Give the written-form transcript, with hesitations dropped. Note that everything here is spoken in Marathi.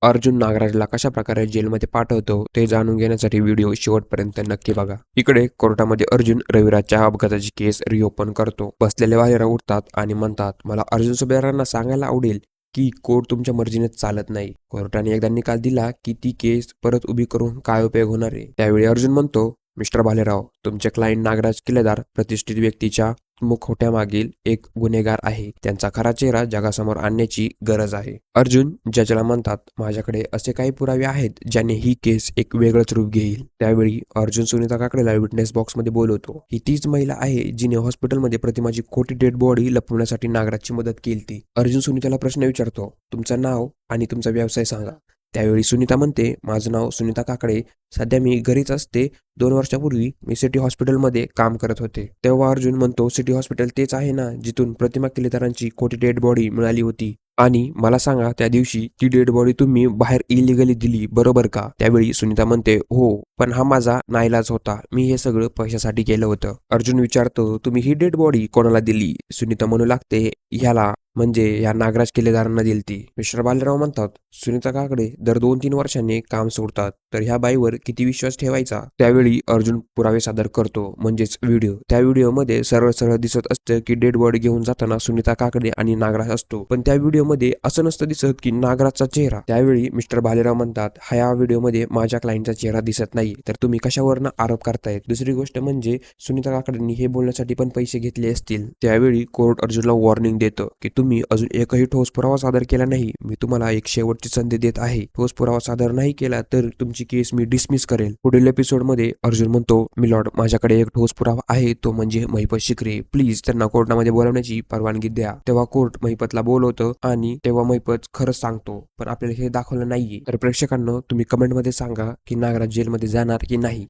अर्जुन नागराजला कशा प्रकारे जेलमध्ये पाठवतो ते जाणून घेण्यासाठी व्हिडिओ शेवटपर्यंत नक्की बघा. इकडे कोर्टामध्ये अर्जुन रविराजच्या अपघाताची केस रिओपन करतो. बसलेले भालेराव उठतात आणि म्हणतात, मला अर्जुन सुभेदारांना सांगायला आवडेल की कोर्ट तुमच्या मर्जीने चालत नाही. कोर्टाने एकदा निकाल दिला की ती केस परत उभी करून काय उपयोग होणार आहे. त्यावेळी अर्जुन म्हणतो, मिस्टर भालेराव, तुमचे क्लायंट नागराज किल्लेदार प्रतिष्ठित व्यक्तीच्या मुखवट्यामागील एक गुन्हेगार आहे. त्यांचा खरा चेहरा जगासमोर आणण्याची गरज आहे. अर्जुन जजला म्हणतात, माझ्याकडे असे काही पुरावे आहेत ज्याने ही केस एक वेगळंच रूप घेईल. त्यावेळी अर्जुन सुनीता काकडेला विटनेस बॉक्समध्ये बोलवतो. ही तीच महिला आहे जिने हॉस्पिटलमध्ये प्रतिमाची खोटी डेड बॉडी लपवण्यासाठी नागराजची मदत केली. अर्जुन सुनीताला प्रश्न विचारतो, तुमचं नाव आणि तुमचा व्यवसाय सांगा. त्यावेळी सुनीता म्हणते, माझं नाव सुनीता काकडे. सध्या मी घरीच असते. 2 वर्षापूर्वी मी सिटी हॉस्पिटलमध्ये काम करत होते. तेव्हा अर्जुन म्हणतो, सिटी हॉस्पिटल तेच आहे ना जिथून प्रतिमा किल्लेदारांची खोटी डेड बॉडी मिळाली होती? आणि मला सांगा, त्या दिवशी ती डेड बॉडी तुम्ही बाहेर इलिगली दिली, बरोबर का? त्यावेळी सुनीता म्हणते, हो, पण हा माझा नाईलाज होता. मी हे सगळं पैशासाठी केलं होतं. अर्जुन विचारतो, तुम्ही ही डेड बॉडी कोणाला दिली? सुनीता म्हणू लागते, ह्याला, म्हणजे या नागराज किल्लेदारांना दिलती. मिस्टर बालेराव म्हणतात, सुनीता काकडे दर 2-3 वर्षांनी काम सोडतात, तर ह्या बाईवर किती विश्वास ठेवायचा? त्यावेळी अर्जुन पुरावे सादर करतो, म्हणजेच व्हिडिओ. त्या व्हिडिओमध्ये सरळ सरळ दिसत असतं की डेड बॉडी घेऊन जाताना सुनीता काकडे आणि नागराज असतो, पण त्या व्हिडिओमध्ये असं नसतं दिसत की नागराजचा चेहरा. त्यावेळी मिस्टर बालेराव म्हणतात, ह्या व्हिडिओमध्ये माझ्या क्लायंटचा चेहरा दिसत नाही, तर तुम्ही कशावरनं आरोप करतायत? दुसरी गोष्ट म्हणजे सुनीता काकडेंनी हे बोलण्यासाठी पण पैसे घेतले असतील. त्यावेळी कोर्ट अर्जुनला वॉर्निंग देतं की तुम्ही अजून एकही ठोस पुरावा सादर केला नाही. मी तुम्हाला एक शेवटची संधी देत आहे. ठोस पुरावा सादर नाही केला तर तुमची केस मी डिसमिस करेल. पुढील एपिसोडमध्ये अर्जुन म्हणतो, मिलॉर्ड, माझ्याकडे एक ठोस पुरावा आहे, तो म्हणजे महिपत शिकरे. प्लीज त्यांना कोर्टामध्ये बोलवण्याची परवानगी द्या. तेव्हा कोर्ट महिपतला बोलवतं आणि तेव्हा महिपत खरंच सांगतो, पण आपल्याला हे दाखवलं नाहीये. तर प्रेक्षकांनो, तुम्ही कमेंटमध्ये सांगा की नागराज जेलमध्ये जाणार की नाही.